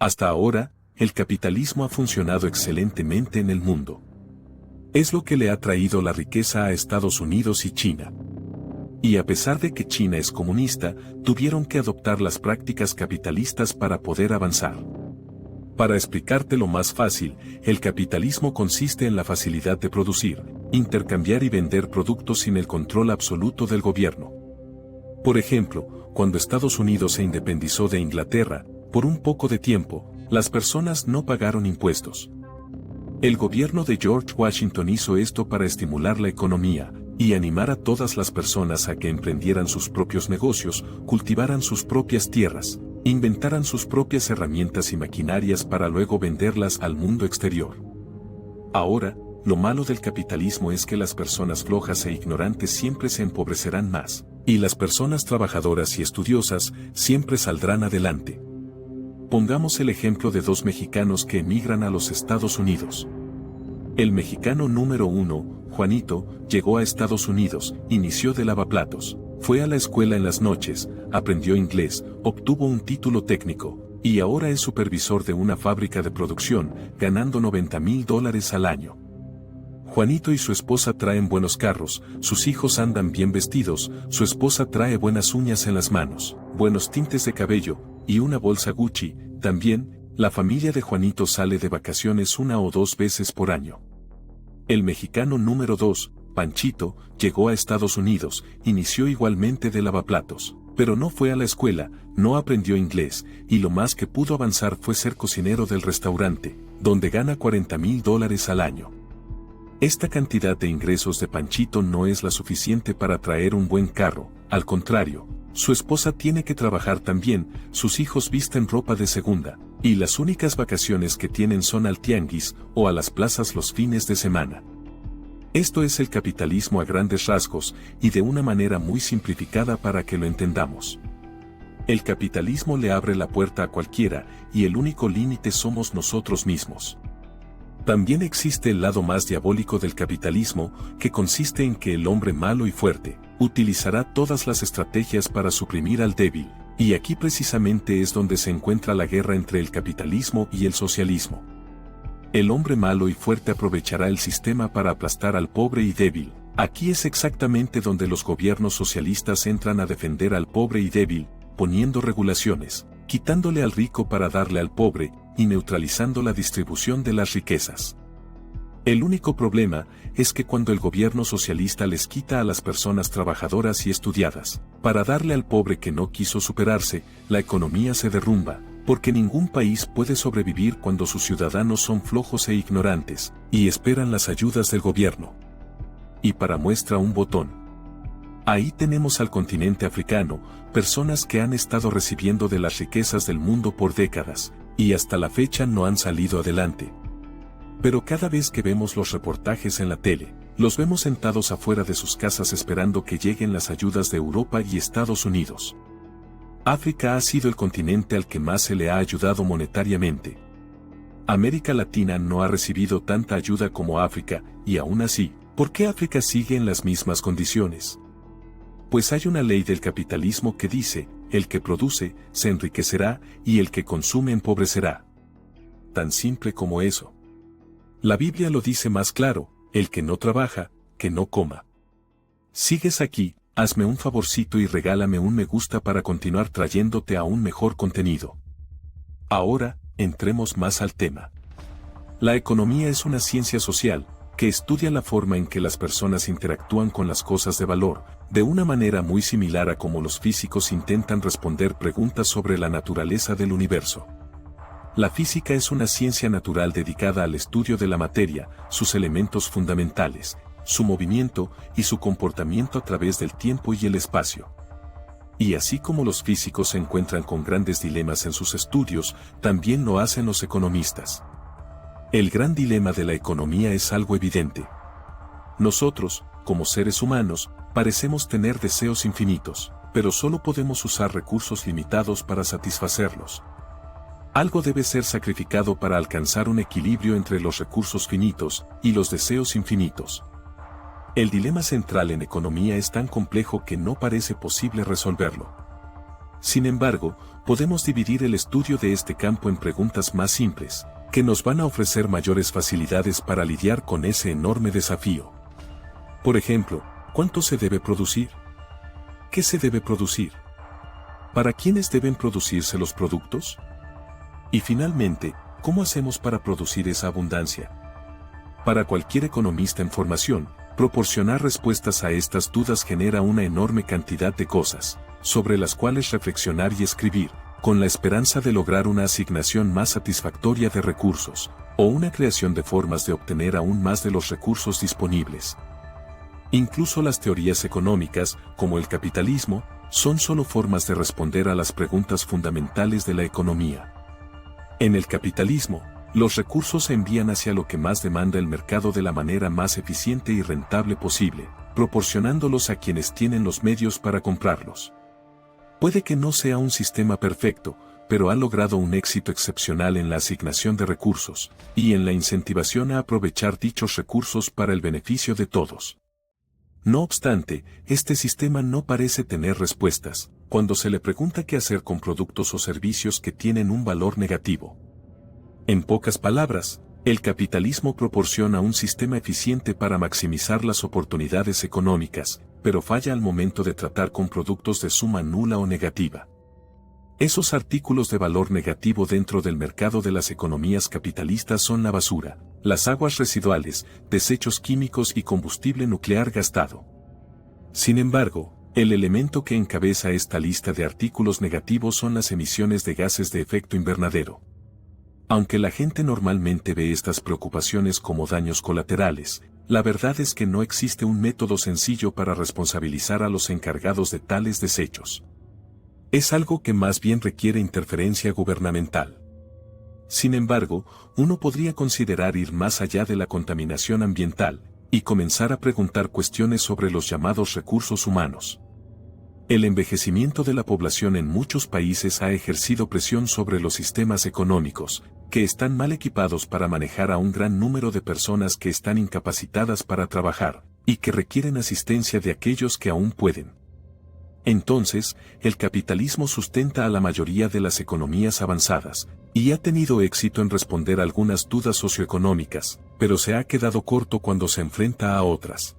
Hasta ahora, el capitalismo ha funcionado excelentemente en el mundo. Es lo que le ha traído la riqueza a Estados Unidos y China. Y a pesar de que China es comunista, tuvieron que adoptar las prácticas capitalistas para poder avanzar. Para explicártelo más fácil, el capitalismo consiste en la facilidad de producir, intercambiar y vender productos sin el control absoluto del gobierno. Por ejemplo, cuando Estados Unidos se independizó de Inglaterra, por un poco de tiempo, las personas no pagaron impuestos. El gobierno de George Washington hizo esto para estimular la economía y animar a todas las personas a que emprendieran sus propios negocios, cultivaran sus propias tierras, inventaran sus propias herramientas y maquinarias para luego venderlas al mundo exterior. Ahora, lo malo del capitalismo es que las personas flojas e ignorantes siempre se empobrecerán más, y las personas trabajadoras y estudiosas siempre saldrán adelante. Pongamos el ejemplo de dos mexicanos que emigran a los Estados Unidos. El mexicano número 1, Juanito, llegó a Estados Unidos, inició de lavaplatos, fue a la escuela en las noches, aprendió inglés, obtuvo un título técnico, y ahora es supervisor de una fábrica de producción, ganando $90,000 al año. Juanito y su esposa traen buenos carros, sus hijos andan bien vestidos, su esposa trae buenas uñas en las manos, buenos tintes de cabello, y una bolsa Gucci. También, la familia de Juanito sale de vacaciones 1 o 2 veces por año. El mexicano número 2, Panchito, llegó a Estados Unidos, inició igualmente de lavaplatos, pero no fue a la escuela, no aprendió inglés, y lo más que pudo avanzar fue ser cocinero del restaurante, donde gana $40,000 al año. Esta cantidad de ingresos de Panchito no es la suficiente para traer un buen carro, al contrario, su esposa tiene que trabajar también, sus hijos visten ropa de segunda, y las únicas vacaciones que tienen son al tianguis o a las plazas los fines de semana. Esto es el capitalismo a grandes rasgos y de una manera muy simplificada para que lo entendamos. El capitalismo le abre la puerta a cualquiera y el único límite somos nosotros mismos. También existe el lado más diabólico del capitalismo, que consiste en que el hombre malo y fuerte utilizará todas las estrategias para suprimir al débil, y aquí precisamente es donde se encuentra la guerra entre el capitalismo y el socialismo. El hombre malo y fuerte aprovechará el sistema para aplastar al pobre y débil. Aquí es exactamente donde los gobiernos socialistas entran a defender al pobre y débil, poniendo regulaciones, quitándole al rico para darle al pobre, y neutralizando la distribución de las riquezas. El único problema es que cuando el gobierno socialista les quita a las personas trabajadoras y estudiadas, para darle al pobre que no quiso superarse, la economía se derrumba, porque ningún país puede sobrevivir cuando sus ciudadanos son flojos e ignorantes, y esperan las ayudas del gobierno. Y para muestra un botón. Ahí tenemos al continente africano, personas que han estado recibiendo de las riquezas del mundo por décadas, y hasta la fecha no han salido adelante. Pero cada vez que vemos los reportajes en la tele, los vemos sentados afuera de sus casas esperando que lleguen las ayudas de Europa y Estados Unidos. África ha sido el continente al que más se le ha ayudado monetariamente. América Latina no ha recibido tanta ayuda como África, y aún así, ¿por qué África sigue en las mismas condiciones? Pues hay una ley del capitalismo que dice, el que produce, se enriquecerá, y el que consume empobrecerá. Tan simple como eso. La Biblia lo dice más claro, el que no trabaja, que no coma. ¿Sigues aquí? Hazme un favorcito y regálame un me gusta para continuar trayéndote aún mejor contenido. Ahora, entremos más al tema. La economía es una ciencia social, que estudia la forma en que las personas interactúan con las cosas de valor, de una manera muy similar a cómo los físicos intentan responder preguntas sobre la naturaleza del universo. La física es una ciencia natural dedicada al estudio de la materia, sus elementos fundamentales, su movimiento y su comportamiento a través del tiempo y el espacio. Y así como los físicos se encuentran con grandes dilemas en sus estudios, también lo hacen los economistas. El gran dilema de la economía es algo evidente. Nosotros, como seres humanos, parecemos tener deseos infinitos, pero solo podemos usar recursos limitados para satisfacerlos. Algo debe ser sacrificado para alcanzar un equilibrio entre los recursos finitos y los deseos infinitos. El dilema central en economía es tan complejo que no parece posible resolverlo. Sin embargo, podemos dividir el estudio de este campo en preguntas más simples, que nos van a ofrecer mayores facilidades para lidiar con ese enorme desafío. Por ejemplo, ¿cuánto se debe producir? ¿Qué se debe producir? ¿Para quiénes deben producirse los productos? Y finalmente, ¿cómo hacemos para producir esa abundancia? Para cualquier economista en formación, proporcionar respuestas a estas dudas genera una enorme cantidad de cosas, sobre las cuales reflexionar y escribir, con la esperanza de lograr una asignación más satisfactoria de recursos, o una creación de formas de obtener aún más de los recursos disponibles. Incluso las teorías económicas, como el capitalismo, son solo formas de responder a las preguntas fundamentales de la economía. En el capitalismo, los recursos se envían hacia lo que más demanda el mercado de la manera más eficiente y rentable posible, proporcionándolos a quienes tienen los medios para comprarlos. Puede que no sea un sistema perfecto, pero ha logrado un éxito excepcional en la asignación de recursos, y en la incentivación a aprovechar dichos recursos para el beneficio de todos. No obstante, este sistema no parece tener respuestas, cuando se le pregunta qué hacer con productos o servicios que tienen un valor negativo. En pocas palabras, el capitalismo proporciona un sistema eficiente para maximizar las oportunidades económicas, pero falla al momento de tratar con productos de suma nula o negativa. Esos artículos de valor negativo dentro del mercado de las economías capitalistas son la basura, las aguas residuales, desechos químicos y combustible nuclear gastado. Sin embargo, el elemento que encabeza esta lista de artículos negativos son las emisiones de gases de efecto invernadero. Aunque la gente normalmente ve estas preocupaciones como daños colaterales, la verdad es que no existe un método sencillo para responsabilizar a los encargados de tales desechos. Es algo que más bien requiere interferencia gubernamental. Sin embargo, uno podría considerar ir más allá de la contaminación ambiental, y comenzar a preguntar cuestiones sobre los llamados recursos humanos. El envejecimiento de la población en muchos países ha ejercido presión sobre los sistemas económicos, que están mal equipados para manejar a un gran número de personas que están incapacitadas para trabajar, y que requieren asistencia de aquellos que aún pueden. Entonces, el capitalismo sustenta a la mayoría de las economías avanzadas, y ha tenido éxito en responder algunas dudas socioeconómicas, pero se ha quedado corto cuando se enfrenta a otras.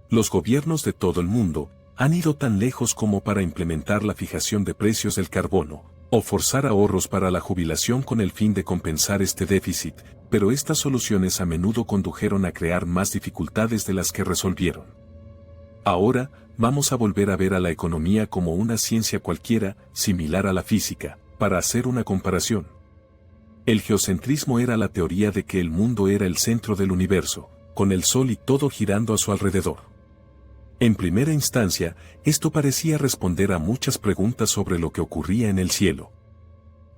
Los gobiernos de todo el mundo han ido tan lejos como para implementar la fijación de precios del carbono, o forzar ahorros para la jubilación con el fin de compensar este déficit, pero estas soluciones a menudo condujeron a crear más dificultades de las que resolvieron. Ahora, vamos a volver a ver a la economía como una ciencia cualquiera, similar a la física, para hacer una comparación. El geocentrismo era la teoría de que el mundo era el centro del universo, con el Sol y todo girando a su alrededor. En primera instancia, esto parecía responder a muchas preguntas sobre lo que ocurría en el cielo.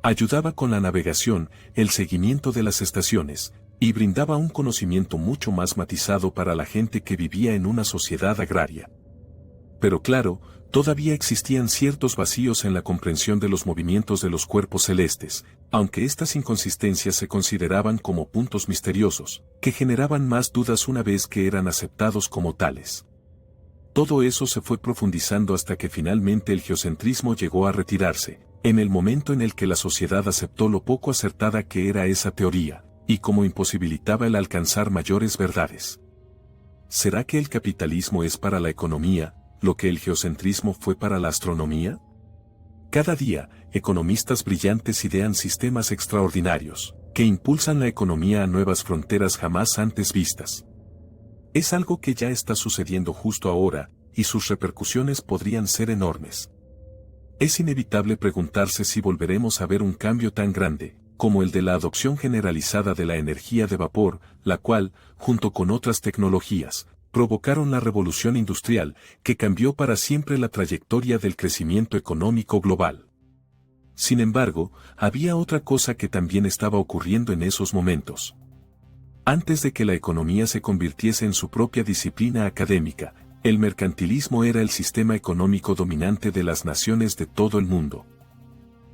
Ayudaba con la navegación, el seguimiento de las estaciones, y brindaba un conocimiento mucho más matizado para la gente que vivía en una sociedad agraria. Pero claro, todavía existían ciertos vacíos en la comprensión de los movimientos de los cuerpos celestes, aunque estas inconsistencias se consideraban como puntos misteriosos, que generaban más dudas una vez que eran aceptados como tales. Todo eso se fue profundizando hasta que finalmente el geocentrismo llegó a retirarse, en el momento en el que la sociedad aceptó lo poco acertada que era esa teoría, y cómo imposibilitaba el alcanzar mayores verdades. ¿Será que el capitalismo es para la economía lo que el geocentrismo fue para la astronomía? Cada día, economistas brillantes idean sistemas extraordinarios, que impulsan la economía a nuevas fronteras jamás antes vistas. Es algo que ya está sucediendo justo ahora, y sus repercusiones podrían ser enormes. Es inevitable preguntarse si volveremos a ver un cambio tan grande, como el de la adopción generalizada de la energía de vapor, la cual, junto con otras tecnologías, provocaron la revolución industrial, que cambió para siempre la trayectoria del crecimiento económico global. Sin embargo, había otra cosa que también estaba ocurriendo en esos momentos. Antes de que la economía se convirtiese en su propia disciplina académica, el mercantilismo era el sistema económico dominante de las naciones de todo el mundo.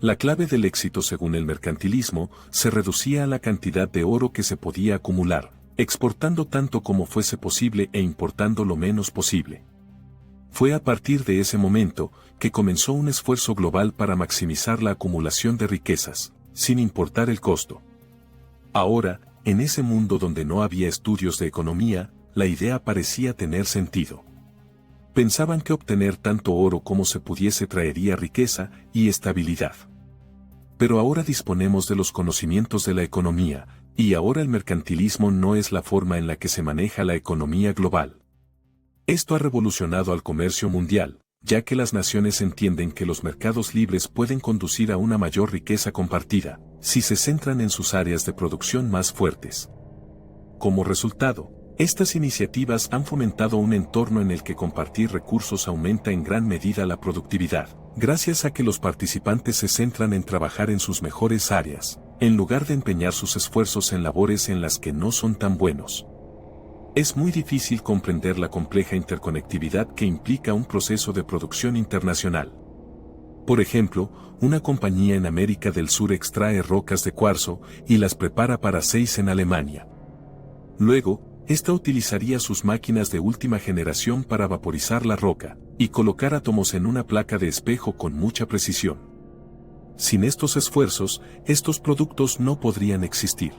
La clave del éxito según el mercantilismo se reducía a la cantidad de oro que se podía acumular, exportando tanto como fuese posible e importando lo menos posible. Fue a partir de ese momento que comenzó un esfuerzo global para maximizar la acumulación de riquezas, sin importar el costo. Ahora, en ese mundo donde no había estudios de economía, la idea parecía tener sentido. Pensaban que obtener tanto oro como se pudiese traería riqueza y estabilidad. Pero ahora disponemos de los conocimientos de la economía, y ahora el mercantilismo no es la forma en la que se maneja la economía global. Esto ha revolucionado al comercio mundial, ya que las naciones entienden que los mercados libres pueden conducir a una mayor riqueza compartida, si se centran en sus áreas de producción más fuertes. Como resultado, estas iniciativas han fomentado un entorno en el que compartir recursos aumenta en gran medida la productividad, gracias a que los participantes se centran en trabajar en sus mejores áreas, en lugar de empeñar sus esfuerzos en labores en las que no son tan buenos. Es muy difícil comprender la compleja interconectividad que implica un proceso de producción internacional. Por ejemplo, una compañía en América del Sur extrae rocas de cuarzo y las prepara para Zeiss en Alemania. Luego, esta utilizaría sus máquinas de última generación para vaporizar la roca y colocar átomos en una placa de espejo con mucha precisión. Sin estos esfuerzos, estos productos no podrían existir.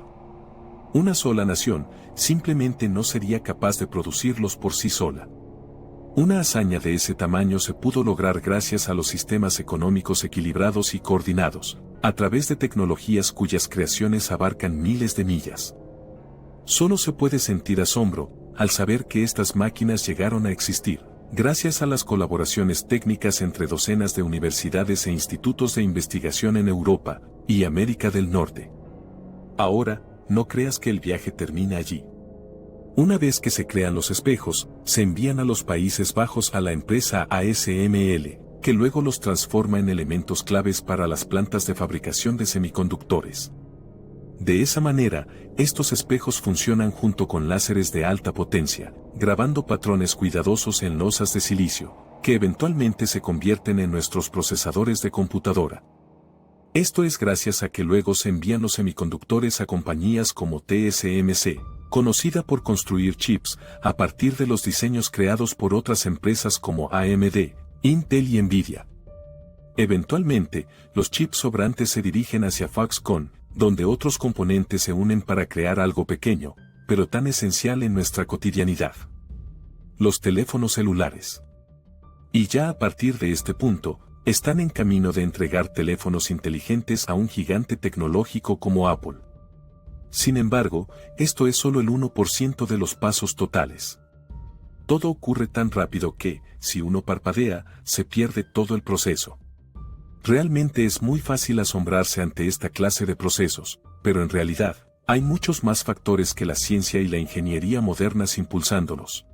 Una sola nación simplemente no sería capaz de producirlos por sí sola. Una hazaña de ese tamaño se pudo lograr gracias a los sistemas económicos equilibrados y coordinados, a través de tecnologías cuyas creaciones abarcan miles de millas. Solo se puede sentir asombro al saber que estas máquinas llegaron a existir, gracias a las colaboraciones técnicas entre docenas de universidades e institutos de investigación en Europa y América del Norte. Ahora, no creas que el viaje termina allí. Una vez que se crean los espejos, se envían a los Países Bajos a la empresa ASML, que luego los transforma en elementos claves para las plantas de fabricación de semiconductores. De esa manera, estos espejos funcionan junto con láseres de alta potencia, grabando patrones cuidadosos en losas de silicio, que eventualmente se convierten en nuestros procesadores de computadora. Esto es gracias a que luego se envían los semiconductores a compañías como TSMC, conocida por construir chips a partir de los diseños creados por otras empresas como AMD, Intel y Nvidia. Eventualmente, los chips sobrantes se dirigen hacia Foxconn, donde otros componentes se unen para crear algo pequeño, pero tan esencial en nuestra cotidianidad: los teléfonos celulares. Y ya a partir de este punto, están en camino de entregar teléfonos inteligentes a un gigante tecnológico como Apple. Sin embargo, esto es solo el 1% de los pasos totales. Todo ocurre tan rápido que, si uno parpadea, se pierde todo el proceso. Realmente es muy fácil asombrarse ante esta clase de procesos, pero en realidad, hay muchos más factores que la ciencia y la ingeniería modernas impulsándolos.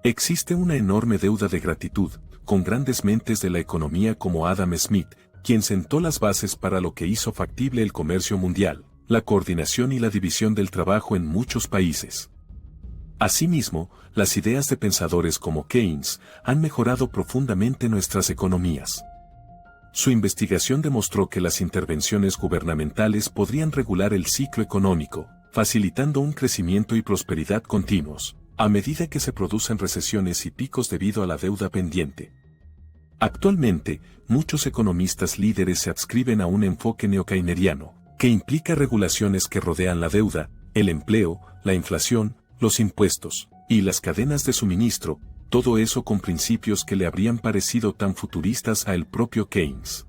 Existe una enorme deuda de gratitud, con grandes mentes de la economía como Adam Smith, quien sentó las bases para lo que hizo factible el comercio mundial, la coordinación y la división del trabajo en muchos países. Asimismo, las ideas de pensadores como Keynes han mejorado profundamente nuestras economías. Su investigación demostró que las intervenciones gubernamentales podrían regular el ciclo económico, facilitando un crecimiento y prosperidad continuos, a medida que se producen recesiones y picos debido a la deuda pendiente. Actualmente, muchos economistas líderes se adscriben a un enfoque neokeynesiano, que implica regulaciones que rodean la deuda, el empleo, la inflación, los impuestos, y las cadenas de suministro, todo eso con principios que le habrían parecido tan futuristas a el propio Keynes.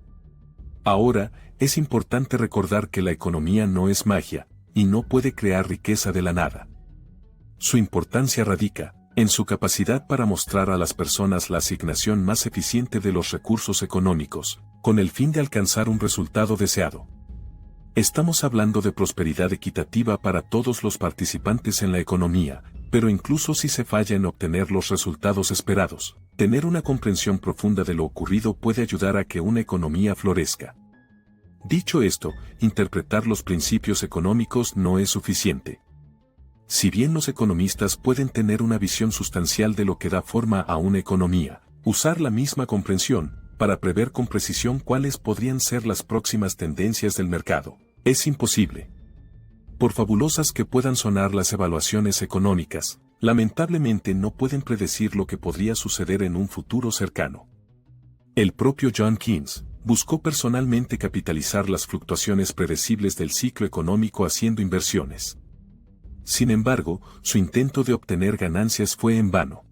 Ahora, es importante recordar que la economía no es magia, y no puede crear riqueza de la nada. Su importancia radica en su capacidad para mostrar a las personas la asignación más eficiente de los recursos económicos, con el fin de alcanzar un resultado deseado. Estamos hablando de prosperidad equitativa para todos los participantes en la economía, pero incluso si se falla en obtener los resultados esperados, tener una comprensión profunda de lo ocurrido puede ayudar a que una economía florezca. Dicho esto, interpretar los principios económicos no es suficiente. Si bien los economistas pueden tener una visión sustancial de lo que da forma a una economía, usar la misma comprensión para prever con precisión cuáles podrían ser las próximas tendencias del mercado, es imposible. Por fabulosas que puedan sonar las evaluaciones económicas, lamentablemente no pueden predecir lo que podría suceder en un futuro cercano. El propio John Keynes buscó personalmente capitalizar las fluctuaciones predecibles del ciclo económico haciendo inversiones. Sin embargo, su intento de obtener ganancias fue en vano.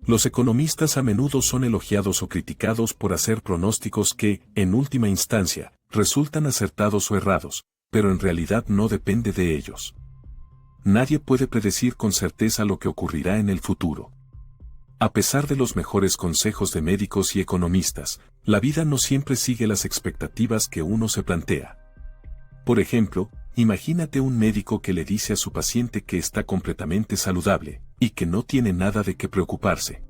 Los economistas a menudo son elogiados o criticados por hacer pronósticos que, en última instancia, resultan acertados o errados, pero en realidad no depende de ellos. Nadie puede predecir con certeza lo que ocurrirá en el futuro. A pesar de los mejores consejos de médicos y economistas, la vida no siempre sigue las expectativas que uno se plantea. Por ejemplo, imagínate un médico que le dice a su paciente que está completamente saludable, y que no tiene nada de qué preocuparse.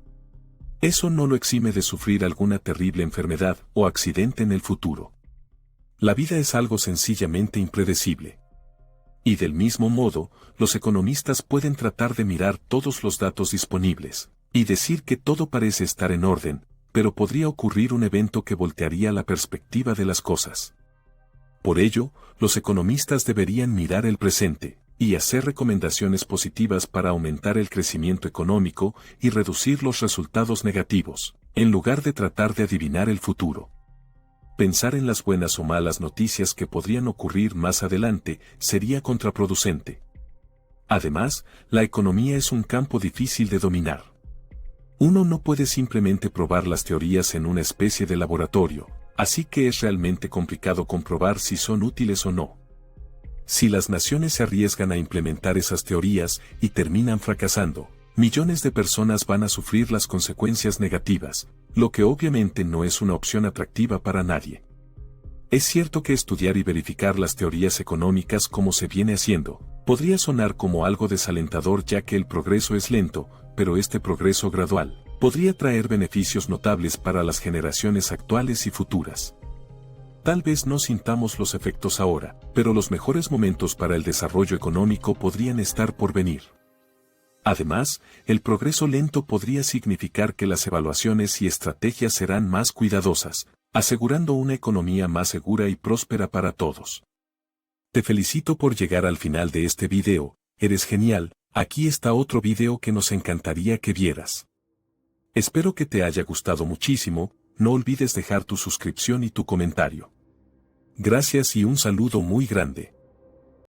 Eso no lo exime de sufrir alguna terrible enfermedad o accidente en el futuro. La vida es algo sencillamente impredecible. Y del mismo modo, los economistas pueden tratar de mirar todos los datos disponibles, y decir que todo parece estar en orden, pero podría ocurrir un evento que voltearía la perspectiva de las cosas. Por ello, los economistas deberían mirar el presente, y hacer recomendaciones positivas para aumentar el crecimiento económico y reducir los resultados negativos, en lugar de tratar de adivinar el futuro. Pensar en las buenas o malas noticias que podrían ocurrir más adelante sería contraproducente. Además, la economía es un campo difícil de dominar. Uno no puede simplemente probar las teorías en una especie de laboratorio, así que es realmente complicado comprobar si son útiles o no. Si las naciones se arriesgan a implementar esas teorías y terminan fracasando, millones de personas van a sufrir las consecuencias negativas, lo que obviamente no es una opción atractiva para nadie. Es cierto que estudiar y verificar las teorías económicas como se viene haciendo, podría sonar como algo desalentador ya que el progreso es lento, pero este progreso gradual podría traer beneficios notables para las generaciones actuales y futuras. Tal vez no sintamos los efectos ahora, pero los mejores momentos para el desarrollo económico podrían estar por venir. Además, el progreso lento podría significar que las evaluaciones y estrategias serán más cuidadosas, asegurando una economía más segura y próspera para todos. Te felicito por llegar al final de este video, eres genial, aquí está otro video que nos encantaría que vieras. Espero que te haya gustado muchísimo, no olvides dejar tu suscripción y tu comentario. Gracias y un saludo muy grande.